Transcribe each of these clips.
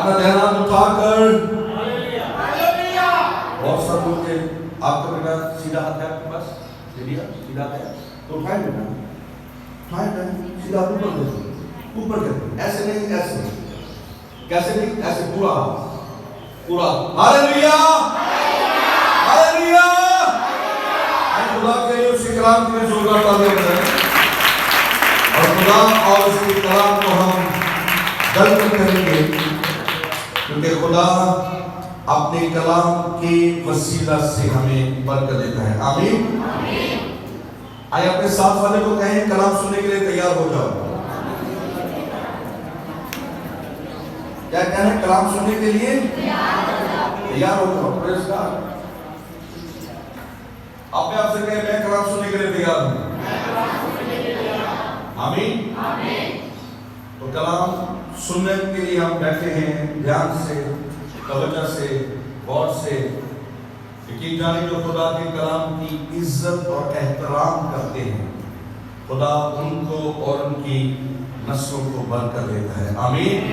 اپنا دھیان اٹھا کر بہت سب لوگ کے آپ کا بیٹا سیدھا ہاتھ ہے آپ کے پاس سیدھا ہے تو اٹھائیں بیٹا سیدھا اوپر کر ایسے نہیں کیسے نہیں ایسے پورا ہاللویا ہاللویا خدا کے لیے اس کے کلام کے لیے زوردار تعریف کریں اور خدا اور اس کے کلام کو ہم درد کریں گے کیونکہ خدا اپنے کلام کے وسیلہ سے ہمیں برکت دیتا ہے آمین آئے اپنے ساتھ والے کو کہیں کلام سننے کے لیے تیار ہو جاؤ کیا کہنا ہے کلام سننے کے لیے تیار ہو جاؤ پریز گاڈ آپ سے کہیں میں کلام سننے کے لیے تیار ہوں آمین تو کلام سننے کے لیے ہم بیٹھے ہیں دھیان سے توجہ سے غور سے یقین جانے جو خدا کے کلام کی عزت اور احترام کرتے ہیں خدا ان کو اور ان کی نسلوں کو برکت دیتا ہے آمین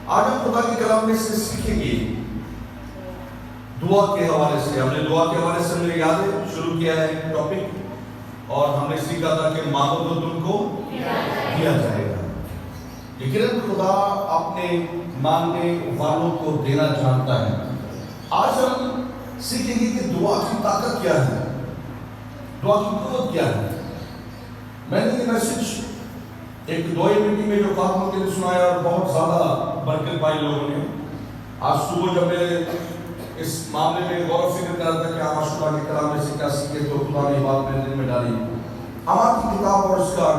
آج ہم خدا کے کلام میں سے سیکھیں گے دعا کے حوالے سے ہم نے دعا کے حوالے سے مجھے یاد ہے شروع کیا ہے ٹاپک اور ہم نے سیکھا تھا کہ مانگو تو تم کو دیا جائے گا لیکن خدا اپنے مانگنے والوں کو دینا جانتا ہے آج ہم سیکھیں گے کہ دعا کی طاقت کیا ہے دعا کی قوت کیا ہے میں نے یہ میسج ایک دعائی میٹنگ میں جو خاتموں کے لیے سنایا اور بہت زیادہ برکت پائی لوگوں نے آج صبح جب میں اس معاملے میں غور و فکر کر رہا تھا کہ آمار شبہ کے کلام میں سے کیا سیکھے تو خدا نے بات میرے دل میں ڈالی آمار کی کتاب اور اس کا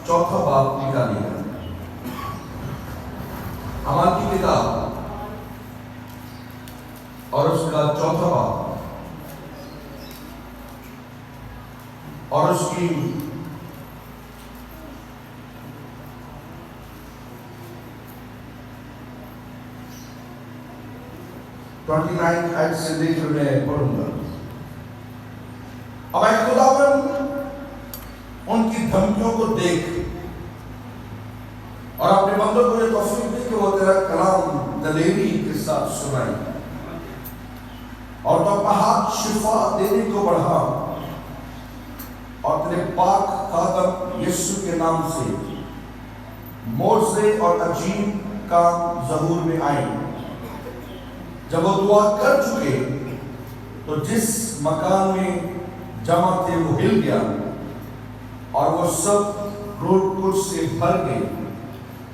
4 باب نکالی ہے آمار کی کتاب اور اس کا 4 باب اور اس کی 29 آیت سے لے کر میں پڑھوں گا اب اے خداوند ان کی دھمکیوں کو دیکھ اور اپنے بندوں کو یہ توفیق دے کہ وہ تیرا کلام دلیری کے ساتھ سنائے اور تو اپنا ہاتھ شفا دینے کو بڑھا اور تیرے پاک خادم یسوع کے نام سے معجزے اور عجیب کام ظہور میں آئے جب وہ دعا کر چکے تو جس مکان میں جمع تھے وہ ہل گیا اور وہ سب روٹ کچھ سے بھر گئے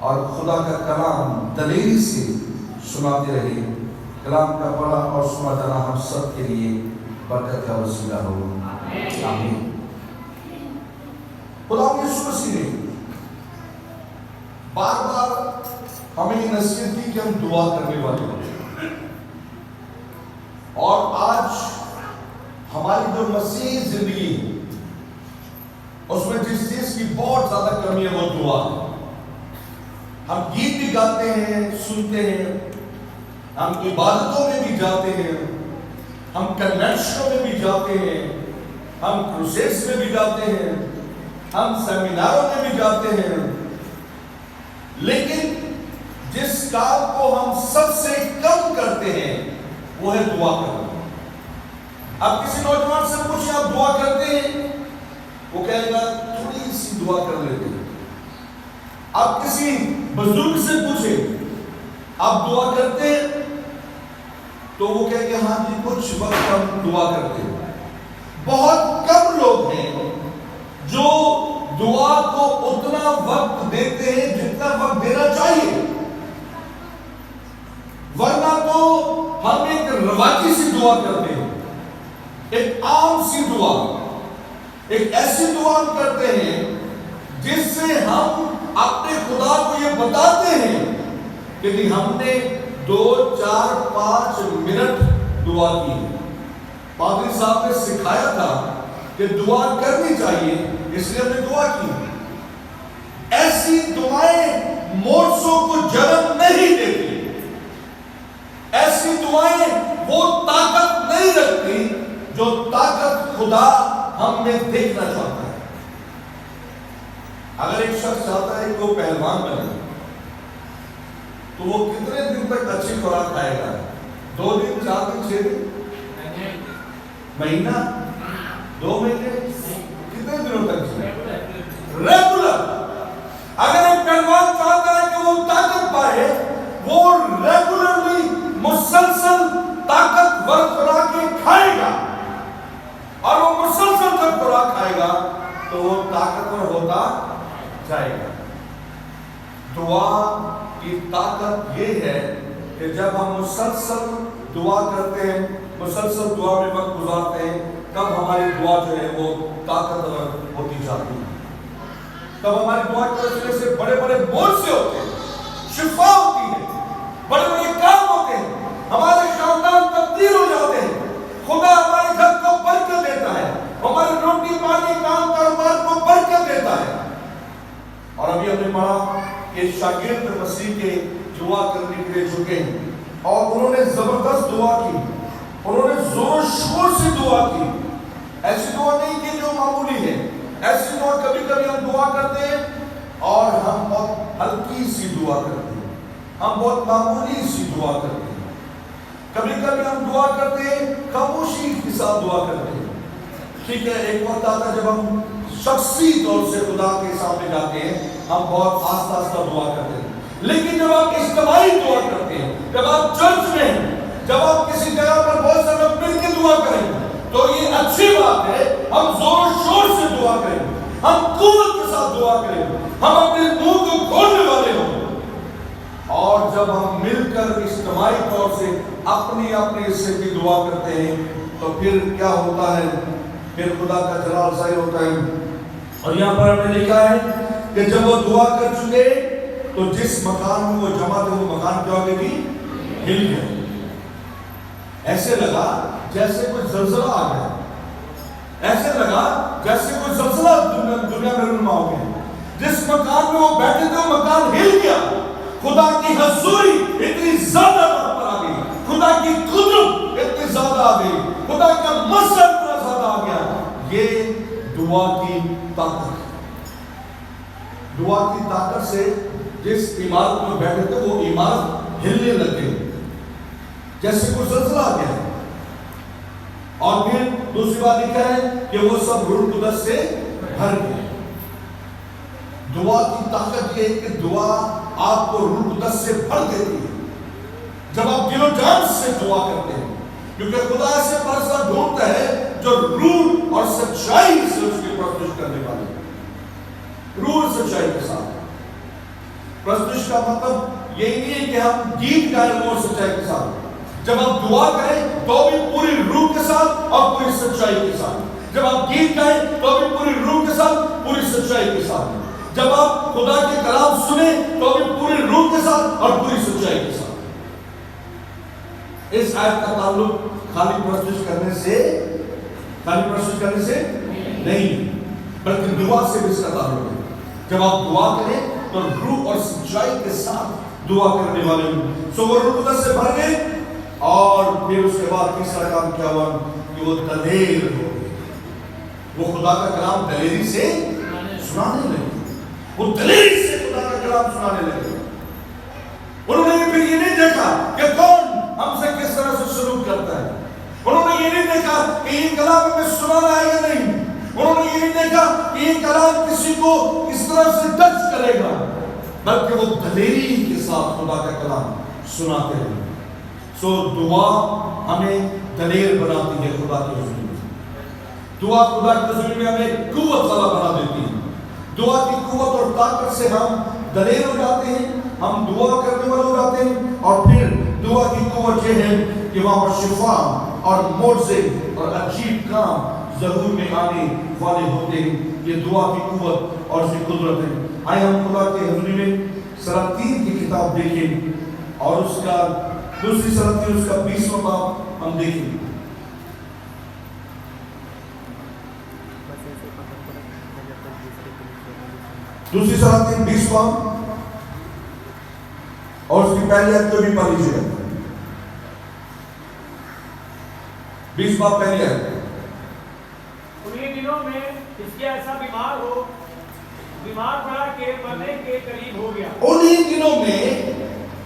اور خدا کا کلام دلیری سے سناتے رہے کلام کا بڑا اور سنا جانا ہم سب کے لیے برکت کا وسیلہ ہو آمین خدا یسوع مسیح نے بار بار ہمیں یہ نصیحت کی کہ ہم دعا کرنے والے ہیں اور آج ہماری جو مسیحی زندگی ہے اس میں جس چیز کی بہت زیادہ کمی ہے وہ دعا ہے ہم گیت بھی گاتے ہیں سنتے ہیں ہم عبادتوں میں بھی جاتے ہیں ہم کنونشنوں میں بھی جاتے ہیں ہم کروسیڈز میں بھی جاتے ہیں ہم سیمیناروں میں بھی جاتے ہیں لیکن جس کام کو ہم سب سے کم کرتے ہیں وہ ہے دعا کرنا اب کسی نوجوان سے پوچھیں آپ دعا کرتے ہیں وہ کہے گا تھوڑی سی دعا کر لیتے ہیں آپ کسی بزرگ سے پوچھیں آپ دعا کرتے ہیں تو وہ کہے کہ ہاں جی کچھ وقت ہم دعا کرتے ہیں بہت کم لوگ ہیں جو دعا کو اتنا وقت دیتے ہیں جتنا وقت دینا چاہیے ورنہ تو ہم ایک رواجی سی دعا کرتے ہیں ایک عام سی دعا ایک ایسی دعا کرتے ہیں جس سے ہم اپنے خدا کو یہ بتاتے ہیں کہ ہم نے 2 4 5 منٹ دعا کی ہے پادری صاحب نے سکھایا تھا کہ دعا کرنی چاہیے اس لیے ہم نے دعا کی ایسی دعائیں مورچوں کو جنم نہیں دیتی ایسی دعائیں وہ طاقت نہیں رکھتی جو طاقت خدا ہم میں دیکھنا چاہتا ہے اگر ایک شخص چاہتا ہے کہ وہ پہلوان بنے تو تو وہ کتنے دن تک اچھی خوراک کھائے گا؟ 2 دن 4 دن 6 دن مہینہ 2 مہینے کتنے دنوں تک ریگولر. اگر ایک پہلوان چاہتا ہے کہ وہ طاقت پائے وہ ریگولرلی مسلسل طاقتور خوراکیں کھائے گا اور وہ مسلسل جب خوراک کھائے گا تو وہ طاقتور ہوتا جائے گا. دعا کی طاقت یہ ہے کہ جب ہم مسلسل دعا کرتے ہیں مسلسل دعا میں وقت گزارتے ہیں تب ہماری دعا جو ہے وہ طاقتور ہوتی جاتی ہے. تب ہماری دعا کے وسیلے سے بڑے بڑے معجزے ہوتے ہیں, شفا ہوتی ہے, بڑے بڑے کام ہوتے ہیں, ہمارے خاندان تبدیل ہو جاتے ہیں, خدا ہمارے گھر کو برکت دیتا ہے, ہمارے روٹی پانی کام کاروبار کو برکت دیتا ہے. اور ابھی ہم نے پڑھا کہ شاگرد مسیح کے دعا کرنے کے لیے جھکے ہیں اور انہوں نے زبردست دعا کی, انہوں نے زور و شور سے دعا کی. ایسی دعا نہیں کہ جو معمولی ہے, ایسی دعا کبھی کبھی ہم دعا کرتے ہیں اور ہم بہت ہلکی سی دعا کرتے ہیں, ہم بہت معمولی سی دعا کرتے ہیں. کبھی کبھی ہم دعا کرتے ہیں خاموشی کے ساتھ دعا کرتے ہیں. ٹھیک ہے, ایک وقت آتا ہے جب ہم شخصی طور سے خدا کے سامنے جاتے ہیں, ہم بہت آہستہ آہستہ دعا کرتے ہیں. لیکن جب آپ اجتماعی دعا کرتے ہیں, جب آپ چرچ میں ہیں, جب آپ کسی جگہ پر بہت سے لوگ مل کے دعا کریں تو یہ اچھی بات ہے. ہم زور و شور سے دعا کریں, ہم قوت کے ساتھ دعا کریں, ہم اپنے منہ کو کھولنے والے ہوں. اور جب ہم مل کر اجتماعی طور سے اپنی اپنے حصے کی دعا کرتے ہیں تو پھر کیا ہوتا ہے, پھر خدا کا جلال ظاہر ہوتا ہے. اور یہاں پر ہم نے لکھا ہے کہ جب وہ دعا کر چکے تو جس مکان میں وہ جمع تھے وہ مکان کیا ہو گئی تھی, ہل گیا. ایسے لگا جیسے کوئی زلزلہ آ گیا, ایسے لگا جیسے کوئی زلزلہ دنیا میں رونما ہو گیا. جس مکان میں وہ بیٹھے تھے وہ مکان ہل گیا. خدا کی حضوری اتنی زیادہ وہاں پر آ گئی, خدا کی قدرت اتنی زیادہ آ گئی, خدا کا مظہر اتنا زیادہ آ گیا. یہ دعا کی طاقت, دعا کی طاقت سے جس عمارت میں بیٹھے تھے وہ عمارت ہلنے لگ گئی جیسے کوئی زلزلہ آ گیا. اور پھر دوسری بات لکھا ہے کہ وہ سب روح القدس سے بھر گئے. دعا کی طاقت یہ ہے کہ دعا آپ کو روح القدس سے بھر دیتی ہے جب آپ دل و جان سے دعا کرتے ہیں, کیونکہ خدا ایسے پرستش ڈھونڈتا ہے جو روح اور سچائی سے اس کی پرستش کرنے والے, روح اور سچائی کے ساتھ. پرستش کا مطلب یہی نہیں ہے کہ ہم گیت گائیں روح اور سچائی کے ساتھ. جب آپ دعا کریں تو بھی پوری روح کے ساتھ اور پوری سچائی کے ساتھ. جب آپ گیت گائیں تو بھی پوری روح کے ساتھ پوری سچائی کے ساتھ. جب آپ خدا کے کلام سنیں تو بھی پوری روح کے ساتھ اور پوری سچائی کے ساتھ. اس آیت کا تعلق خالی پرستش کرنے سے نہیں بلکہ دعا سے بھی اس کا تعلق ہے. جب آپ دعا کریں تو روح اور سچائی کے ساتھ دعا کرنے والے ہوں. سو وہ روح القدس سے بھر گئے اور پھر اس کے بعد تیسرا کام کیا ہوا کہ وہ دلیر ہو گئے. وہ خدا کا کلام دلیری سے سنانے لگے, وہ دلیری سے خدا کا کلام سنانے لگے. انہوں نے پھر یہ نہیں دیکھا کہ کون ہم سے کس طرح سے سلوک کرتا ہے, انہوں نے یہ نہیں دیکھا کہ یہ کلام ہمیں سنانا ہے یا نہیں, انہوں نے یہ نہیں دیکھا کہ یہ کلام کسی کو اس طرح سے ٹچ کرے گا, بلکہ وہ دلیری کے ساتھ خدا کا کلام سناتے ہیں. سو دعا ہمیں دلیر بناتی ہے خدا کی حضوری میں. دعا خدا کی حضوری میں ہمیں قوت والا بنا دیتی ہے. دعا کی قوت اور طاقت سے ہم دلیر ہو جاتے ہیں, ہم دعا کرنے والے ہو جاتے ہیں. اور پھر دعا کی قوت یہ ہے کہ وہاں پر شفا اور معجزے اور عجیب کام ظہور میں آنے والے ہوتے ہیں. یہ دعا کی قوت اور اس کی قدرت ہے. آئے ہم خدا کی حضوری میں سلاطین کی کتاب دیکھیں اور اس کا دوسری سلاطین اس کا 20واں باب ہم دیکھیں. دوسری سلاطین 20 باب اور اس کی پہلی آیت کو بھی پڑھ لیجیے. 20 باب پہلی آیت. انہی دنوں میں اس کے ایسا بیمار پڑا کہ مرنے کے قریب ہو گیا. انہی دنوں میں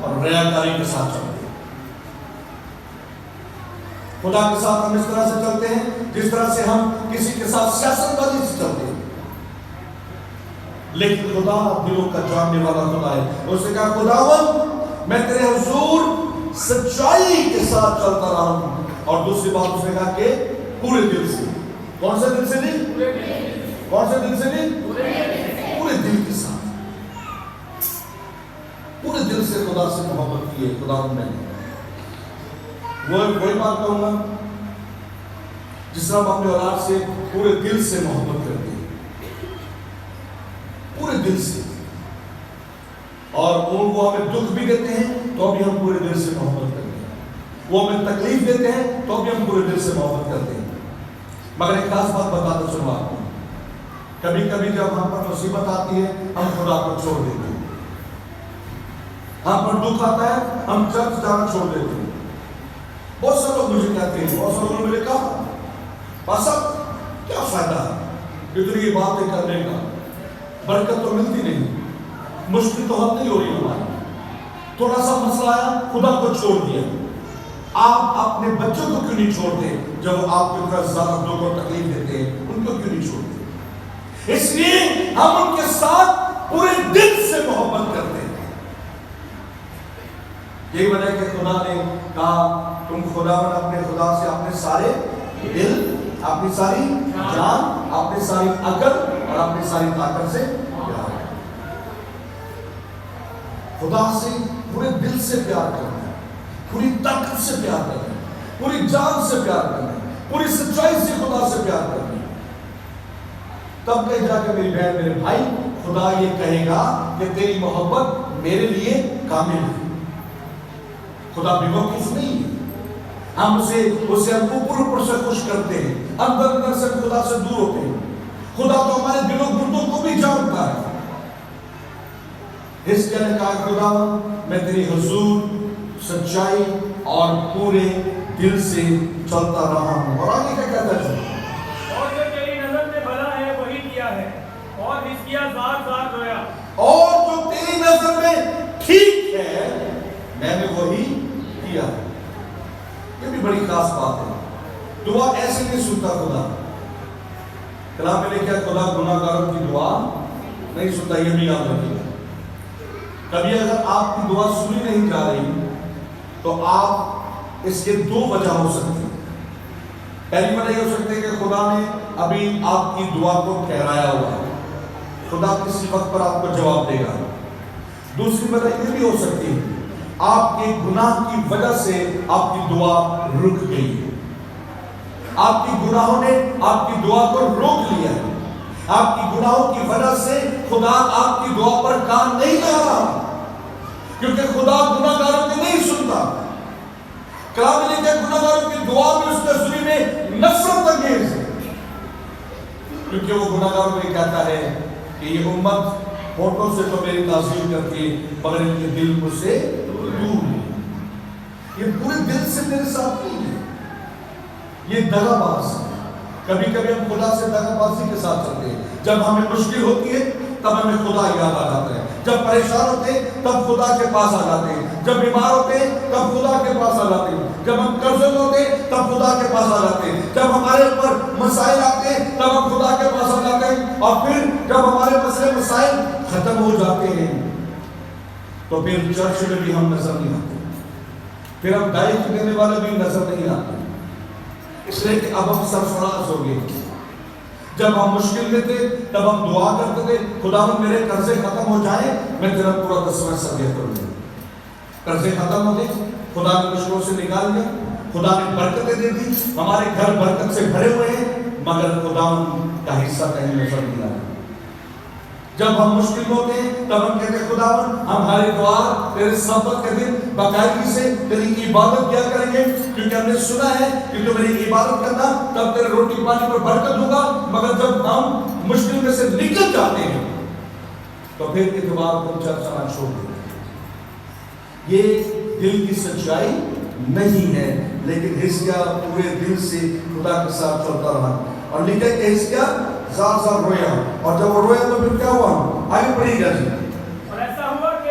اور ریاکاری کے ساتھ چلتے ہیں. خدا کے ساتھ ہم اس طرح سے چلتے ہیں جس طرح سے ہم کسی کے ساتھ سیاست بازی سے چلتے ہیں. لیکن خدا دلوں کا جاننے والا خدا ہے. اس نے کہا خداوند میں تیرے حضور سچائی کے ساتھ چلتا رہا ہوں. اور دوسری بات اس نے کہا کہ پورے دل سے. کون سے دل سے نہیں؟ کون سے دل سے نہیں؟ پورے دل کے ساتھ. پورے دل سے خدا سے محبت کی ہے. خداوند میں وہی بات کہوں گا جس طرح ہم اپنے اولاد سے پورے دل سے محبت کرتے ہیں, پورے دل سے, اور ان کو ہمیں دکھ بھی دیتے ہیں تو بھی ہم پورے دل سے محبت کرتے ہیں, وہ ہمیں تکلیف دیتے ہیں تو بھی ہم پورے دل سے محبت کرتے ہیں. مگر ایک خاص بات بتاتا چلوں آپ کو, کبھی کبھی جب ہم پر مصیبت آتی ہے ہم خدا کو چھوڑ دیتے ہیں, ہم پر دکھ آتا ہے ہم چرچ جانا چھوڑ دیتے ہیں. بہت سے لوگ مجھے کہتے ہیں, بہت سے لوگوں نے مجھے کہا پاسا کیا فائدہ ہے اتنی باتیں کرنے کا, برکت تو ملتی نہیں, مشکل تو حل نہیں ہو رہی ہماری, تھوڑا سا مسئلہ آیا خدا کو چھوڑ دیا. آپ اپنے بچوں کو کیوں نہیں چھوڑتے جب وہ آپ کے زیادہ دکھ اور تکلیف دیتے ہیں, ان کو کیوں نہیں چھوڑتے؟ اس لیے ہم ان کے ساتھ پورے دل سے محبت کرتے ہیں. یہی وجہ کہ خدا نے کہا تم خداوند اپنے خدا سے اپنے سارے دل, اپنی ساری جان, اپنی ساری عقل اور اپنی ساری طاقت سے پیار کرو. خدا سے پورے دل سے پیار کرنا ہے, پوری طاقت سے پیار کرنا ہے, پوری جان سے پیار کرنا ہے, پوری سچائی سے خدا سے پیار کرنا ہے. تب کہیں جا کے میری بہن میرے بھائی خدا یہ کہے گا کہ تیری محبت میرے لیے کامل ہے. خدا بیوقوف نہیں ہے. ہم اسے اوپر سے خوش کرتے ہیں, اندر سے خدا سے دور ہوتے ہیں. خدا تو ہمارے دلوں گردوں کو بھی جانتا ہے. اس کے نے کہا خدا میں تیری حضور سچائی اور پورے دل سے چلتا رہا ہوں. اور آگے کیا کہتا ہے؟ اور جو تیری نظر میں بھلا ہے وہی کیا ہے, اور ہزقیہ زار زار رویا. اور جو تیری نظر میں ٹھیک ہے میں نے وہی کیا. یہ بھی بڑی خاص بات ہے. دعا ایسے نہیں سنتا خدا. کلام میں نے کیا خدا گناہ گاروں کی دعا نہیں سنتا, یہ بھی یاد رکھیے. کبھی اگر آپ کی دعا سنی نہیں جا رہی تو آپ اس کے دو وجہ ہو سکتی ہیں. پہلی وجہ یہ ہو سکتی ہے کہ خدا نے ابھی آپ کی دعا کو ٹھہرایا ہوا ہے, خدا کسی وقت پر آپ کو جواب دے گا. دوسری وجہ یہ بھی ہو سکتی ہے آپ کے گناہ کی وجہ سے آپ کی دعا رک گئی ہے. آپ کی گناہوں نے آپ کی دعا کو روک لیا ہے. آپ کی گناہوں کی وجہ سے خدا آپ کی دعا پر کام نہیں کر رہا, کیونکہ خدا گناہ گاروں کی نہیں سنتا. کلام میں کہ گناہ گاروں کی دعا بھی اس نظری میں نفرت انگیز ہے, کیونکہ وہ گناہ گاروں کو کہتا ہے کہ یہ امت ہوٹوں سے تو میری تعظیم کرتی ہے مگر ان کے دل مجھ سے دور ہے. یہ پورے دل سے میرے ساتھ نہیں ہے, یہ دغا باز ہے. کبھی کبھی ہم خدا سے دغا بازی کے ساتھ چلتے ہیں. جب ہمیں مشکل ہوتی ہے تب ہمیں خدا یاد آ جاتا ہے, جب پریشان ہوتے ہیں تب خدا کے پاس آ جاتے ہیں, جب بیمار ہوتے ہیں تب خدا کے پاس آ جاتے ہیں, جب ہم قرضے میں ہوتے ہیں تب خدا کے پاس آ جاتے ہیں, جب ہمارے اوپر مسائل آتے ہیں تب ہم خدا کے پاس آ جاتے ہیں, اور پھر جب ہمارے مسئلے مسائل ختم ہو جاتے ہیں تو پھر چرچ میں بھی ہم نظر نہیں آتے, پھر ہم دائیں دینے والے بھی نظر نہیں آتے. اس لیے کہ اب ہم سرفراز ہو گئے. جب ہم مشکل میں تھے تب ہم دعا کرتے تھے خدا میرے قرضے ختم ہو جائیں میں تیرا پورا 10واں صدیہ کروں گا. قرضے ختم ہو گئے, خدا نے مشکلوں سے نکال دیا, خدا نے برکتیں دے دی, ہمارے گھر برکت سے بھرے ہوئے ہیں, مگر خدا کا حصہ کہیں نظر نہیں آیا. جب ہم مشکل میں ہوتے ہیں تب ہم کہتے ہیں خدا ہماری دعا تیرے سبت کے دن باقاعدگی سے تیری عبادت کیا کریں گے, کیونکہ ہم نے سنا ہے کہ تو میری عبادت کرنا تب تیرے روٹی پانی پر برکت ہوگا. مگر جب ہم مشکل میں سے نکل جاتے ہیں تو پھر اتوار کو چرچ آنا چھوڑ دیتے ہیں. یہ دل کی سچائی نہیں ہے, لیکن حزقیہ پورے دل سے خدا کے ساتھ چلتا رہا. اور لکھا کہ حزقیہ زار زار رویا, اور جب وہ رویا تو پھر کیا ہوا؟ آگے پڑھیے گا جی. اور ایسا ہوا کہ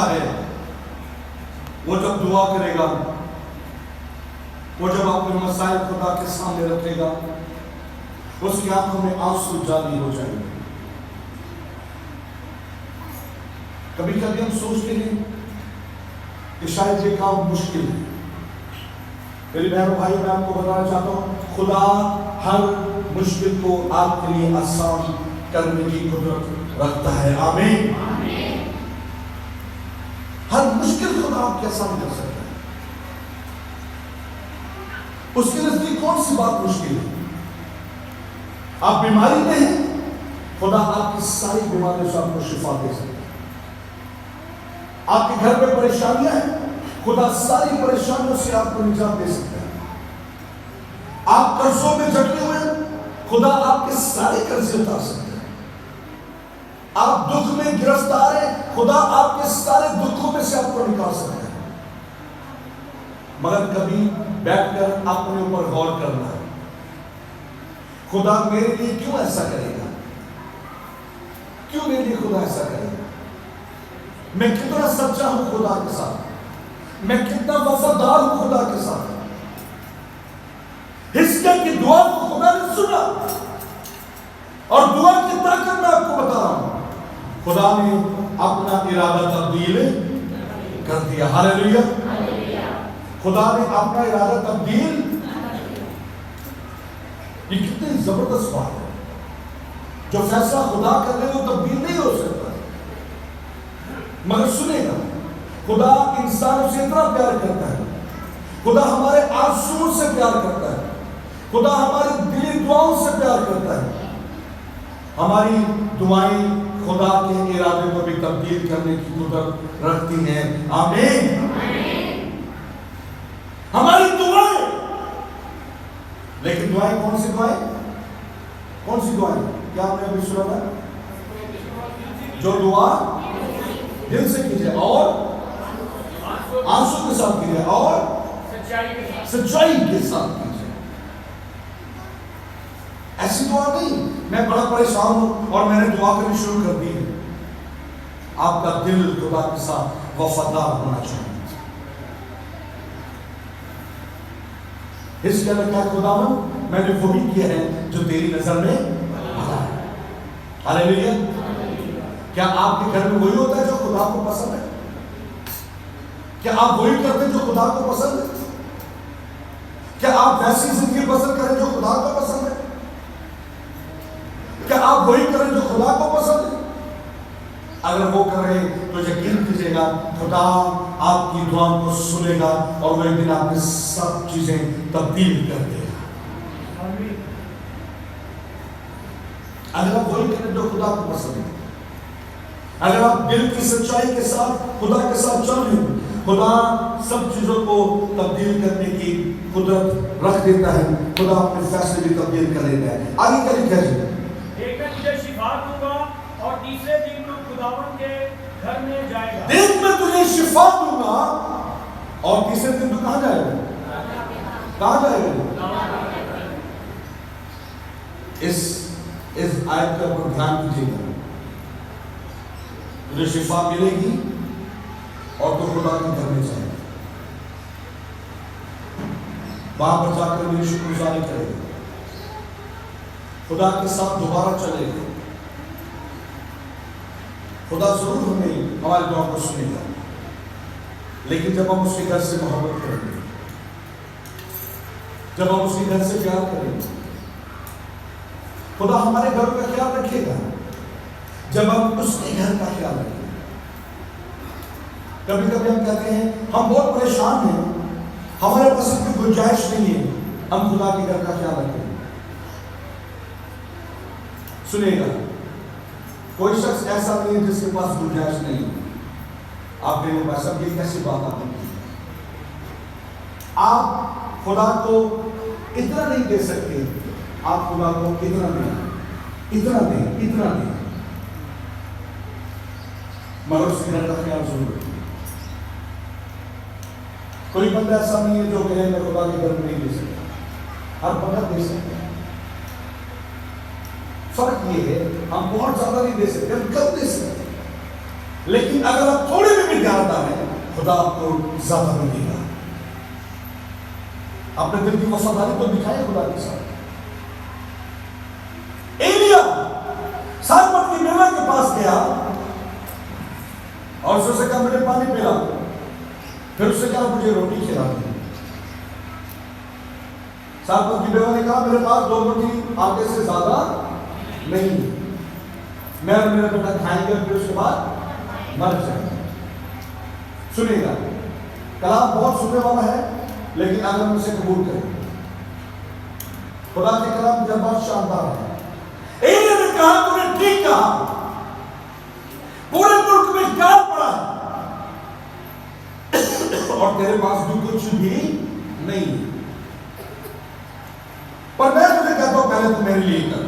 ہوتا ہے وہ جب دعا کرے گا، وہ جب اپنے مسائل خدا کے سامنے رکھے گا، اس کی آنکھوں میں آنسو جاری ہو جائیں گے۔ کبھی کبھی ہم سوچتے ہیں کہ شاید یہ کام مشکل ہے۔ میری بہنوں بھائی، میں آپ کو بتانا چاہتا ہوں، خدا ہر مشکل کو آپ کے لیے آسان کرنے کی قدرت رکھتا ہے۔ آمین۔ ہر مشکل خدا آپ کے آسان کر سکتا ہے۔ اس کے نزدیک کون سی بات مشکل ہے؟ آپ بیماری میں ہیں، خدا آپ کی ساری بیماریوں سے آپ کو شفا دے سکتا ہے۔ آپ کے گھر میں پریشانیاں ہیں، خدا ساری پریشانیوں سے آپ کو نجات دے سکتا ہے۔ آپ قرضوں میں جکڑے ہوئے ہیں، خدا آپ کے سارے قرضے اتار سکتا ہے۔ آپ دکھ میں گرفتار ہیں، خدا آپ کے سارے دکھوں میں سے آپ کو نکال سکتا ہے۔ مگر کبھی بیٹھ کر اپنے اوپر غور کرنا ہے، خدا میرے لیے کیوں ایسا کرے گا؟ کیوں میرے لیے خدا ایسا کرے گا؟ میں کتنا سچا ہوں خدا کے ساتھ، میں کتنا وفادار ہوں خدا کے ساتھ۔ حزقیہ کی دعا کو خدا نے سنا، اور دعا کی طاقت میں آپ کو بتا رہا ہوں، خدا نے اپنا ارادہ تبدیل کر دیا۔ ہاللیلویا۔ خدا نے اپنا ارادہ تبدیل، یہ کتنی زبردست بات ہے۔ جو فیصلہ خدا کر لے وہ تبدیل نہیں ہو سکتا، مگر سنے گا، خدا انسانوں سے اتنا پیار کرتا ہے، خدا ہمارے آرزوؤں سے پیار کرتا ہے، خدا ہماری دلی دعاؤں سے پیار کرتا ہے۔ ہماری دعائیں خدا کے ارادے کو بھی تبدیل کرنے کی قدرت رکھتی ہیں۔ آمین۔ ہماری دعائیں، لیکن دعائیں کون سی دعائیں؟ کون سی دعائیں؟ کیا آپ نے ابھی سنا تھا؟ جو دعا دل سے کیجئے اور آنسو کے ساتھ کیجئے اور سچائی کے ساتھ کیجئے۔ ایسی دعا نہیں میں بڑا پریشان ہوں اور میں نے دعا کرنی شروع کر دی ہے۔ آپ کا دل خدا کے ساتھ وفادار ہونا چاہیے۔ اس کے اندر کیا خداوند میں نے وہی کیا ہے جو تیری نظر میں بھلا ہے۔ ہاللیلویا۔ کیا آپ کے گھر میں وہی ہوتا ہے جو خدا کو پسند ہے؟ کیا آپ وہی کرتے ہیں جو خدا کو پسند ہے؟ کیا آپ ویسی زندگی پسند کریں جو خدا کو پسند ہے؟ کیا آپ وہی کریں جو خدا کو پسند ہے؟ اگر وہ کر رہے تو یقین کیجیے گا خدا آپ کی دعا کو سنے گا اور وہ ایک دن آپ کی سب چیزیں تبدیل کر دے گا۔ اگر آپ وہی کریں جو خدا کو پسند ہے، اگر آپ دل کی سچائی کے ساتھ خدا کے ساتھ چل رہے ہیں، خدا سب چیزوں کو تبدیل کرنے کی قدرت رکھ دیتا ہے۔ خدا اپنے فیصلے بھی تبدیل کر دیتا ہے۔ آگے کیا لکھا ہے؟ دیکھ میں تجھے شفا دوں گا اور تیسرے دن تو خداوند کے گھر میں جائے گا۔ دیکھ میں تجھے شفا دوں گا اور تیسرے دن تو کہاں جائے گا؟ کہاں جائے گا؟ اس آیت کے اوپر دھیان دیجیے گا۔ تجھے شفا ملے گی اور تو خدا کے گھر میں جائے گا، وہاں پر جا کر میری شکر گزاری کرے گا، خدا کے ساتھ دوبارہ چلے گا۔ خدا ضرور ہمیں ہماری دعا کو سنے گا، لیکن جب ہم اس کے گھر سے محبت کریں گے، جب ہم اس کے گھر سے پیار کریں گے، خدا ہمارے گھر کا خیال رکھے گا جب ہم اس کے گھر کا خیال رکھیں گے۔ کبھی کبھی ہم کہتے ہیں ہم بہت پریشان ہیں، ہمارے پاس کوئی گنجائش نہیں ہے، ہم خدا کے گھر کا خیال رکھیں گے۔ سنیے گا، کوئی شخص ایسا نہیں ہے جس کے پاس گنجائش نہیں ہے۔ آپ میرے پاس اب یہ کیسی بات آپ نے کی؟ آپ خدا کو اتنا نہیں دے سکتے، آپ خدا کو اتنا دیں، اتنا دیں، اتنا دیں، مگر اس کے گھر کا خیال ضرور رکھیں۔ کوئی بندہ ایسا نہیں ہے جو کہے میں خدا کے گھر میں نہیں دے سکتا، ہر بندہ دے سکتا ہے۔ فرق یہ ہے ہم بہت زیادہ نہیں دے سکتے، ہم کم دے سکتے، لیکن اگر آپ تھوڑے میں بھی دیانتدار ہیں خدا آپ کو زیادہ ملے گا. اپنے دل کی وفاداری کو دکھائے خدا کے ساتھ. ایلیا سارپت کی بیوہ کے پاس گیا اور اس سے کہا مجھے پانی پلا, پھر اس سے کہا مجھے روٹی کھلا دے. سارپت کی بیوہ نے کہا میرے پاس 2 روٹی آٹے سے زیادہ نہیں, میں اور میرا بیٹا کھائیں گے اور پھر اس کے بعد مر جائیں گے. سنیے گا, کلام بہت سننے والا ہے لیکن اگر ہم اسے قبول کریں, خدا کے کلام جب بہت شاندار ہے. ایلیا نے کہا تو نے ٹھیک کہا, پورے ملک میں گال پڑا ہے اور تیرے پاس بھی کچھ بھی نہیں, پر میں تجھے کہتا ہوں پہلے تو میرے لیے کر,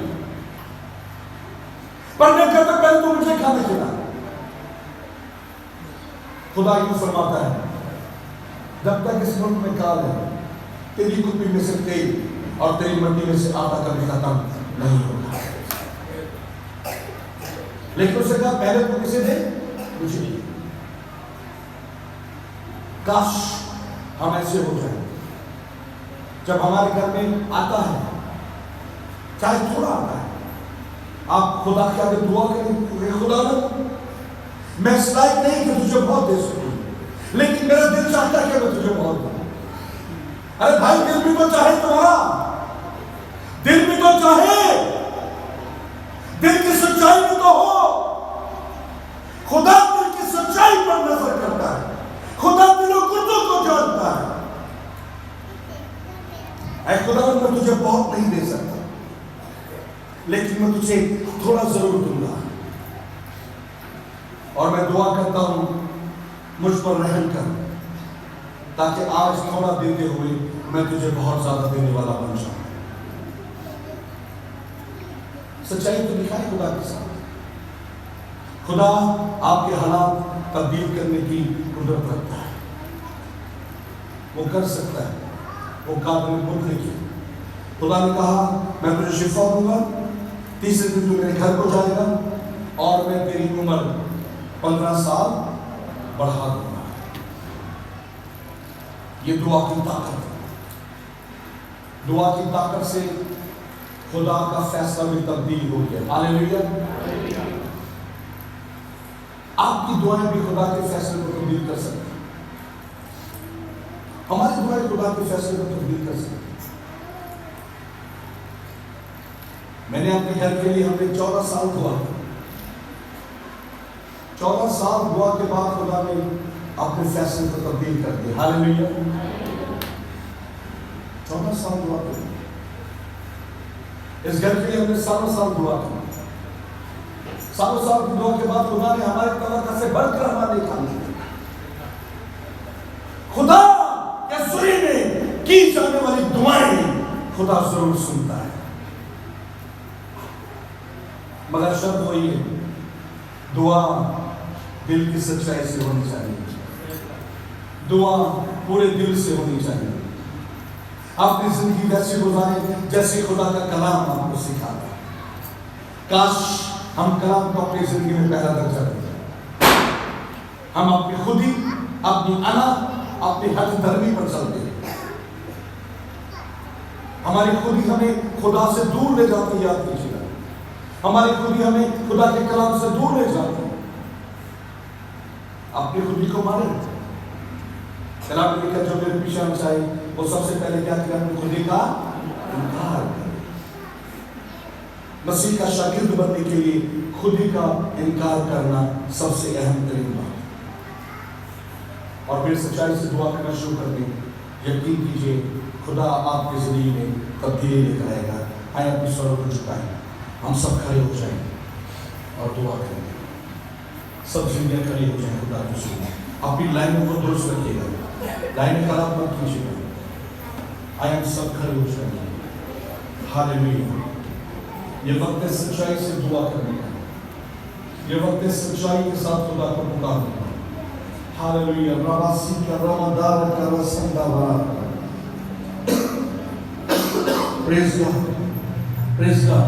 پر میں کہتا ہوں پہلے تو مجھے کھانا کھلا. خدا یوں فرماتا ہے جب تک اس ملک میں کال ہے تیری کپی میں سے تیل اور تیری مٹی میں سے آٹا کبھی ختم نہیں ہوگا. لیکن اس نے کہا پہلے تو کسے دے, مجھے دے. کاش ہم ایسے ہو جائیں جب ہمارے گھر میں آتا ہے, چاہے تھوڑا آتا ہے, آپ خدا کے آگے دعا کریں, خدا میں اس لائق نہیں کہ تجھے بہت دے سکوں, لیکن میرا دل چاہتا ہے کہ میں تجھے بہت دوں. ارے بھائی دل بھی تو چاہے تمہارا, دل بھی تو چاہے, دل کی سچائی بھی تو ہو. خدا دل کی سچائی پر نظر کرتا ہے, خدا دل و گردوں کو جانتا ہے. اے خدا میں تجھے بہت نہیں دے سکتا لیکن میں تجھے تھوڑا ضرور دوں گا, اور میں دعا کرتا ہوں مجھ پر رحم کر تاکہ آج تھوڑا دیتے ہوئے میں تجھے بہت زیادہ دینے والا بن جاؤں. سچائی تو دکھائے خدا کے ساتھ. خدا آپ کے حالات تبدیل کرنے کی قدرت رکھتا ہے, وہ کر سکتا ہے, وہ قابل بدلنے کی. خدا نے کہا میں تجھے شفا دوں گا, تیسرے دن تو میرے گھر کو جائے گا اور میں تیری عمر 15 سال بڑھا دوں گا. یہ دعا کی طاقت ہے. دعا کی طاقت سے خدا کا فیصلہ بھی تبدیل ہو گیا. ہاللیلویا. آپ کی دعائیں بھی خدا کے فیصلے کو تبدیل کر سکتی ہیں. ہماری دعائیں خدا کے فیصلے کو تبدیل کر سکتی ہیں. میں نے اپنے گھر کے لیے ہم نے 14 سال دعا کی. 14 سال دعا کے بعد خدا نے اپنے فیصلے کو تبدیل کر دیا. ہاللیلویا. 14 سال دعا کی. اس گھر کے لیے ہم نے سالوں سال دعا کی. سالوں سال کی دعا کے بعد خدا نے ہمارے توقع سے بڑھ کر ہمارے کام کیا. خدا کے سوئی میں کی جانے والی دعائیں خدا ضرور سنتا ہے, مگر شرط وہی ہے دعا دل کی سچائی سے ہونی چاہیے, دعا پورے دل سے ہونی چاہیے. اپنی زندگی ویسی گزاریں جیسے خدا کا کلام آپ کو سکھاتا ہے. کاش ہم کلام کو اپنی زندگی میں پہلا درجہ دیں. ہم اپنی خودی, اپنی انا, اپنی حد دھرمی پر چلتے ہیں. ہماری خودی ہمیں خدا سے دور لے جاتی ہے. یاد کیجیے گا, ہماری خودی ہمیں خدا کے کلام سے دور لے جاتی ہے. اپنی خودی کو مانیں. کلام نے لکھا جو میرے پیچھے آنا چاہے وہ سب سے پہلے کیا کیا, اپنی خودی کا انکار کرے. مسیح کا شاگرد بننے کے لیے خودی کا انکار کرنا سب سے اہم ترین بات. اور پھر سچائی سے دعا کرنا شروع کر دیں. یقین کیجیے خدا آپ کی زندگی میں تبدیلی لے کر آئے گا. آئے اپنی سروں کو جھکائیں, ہم سب کھڑے ہو جائیں اور دعا کریں. سب زندگیاں کھڑی ہو جائیں. خدا کی سنیں, اپنی لائنوں کو درست رکھیے گا, لائنیں خراب مت کیجیے گا. آئے ہم سب کھڑے ہو جائیں. ہاللیلویا. یہ وقت سچائی سے دعا کرنے کا, یہ وقت سچائی کے ساتھ خدا کو پکارنے کا. ہاللیلویا. رواسی کا رمضان کا رسندہ بنا. پریز گاڈ, پریز گاڈ.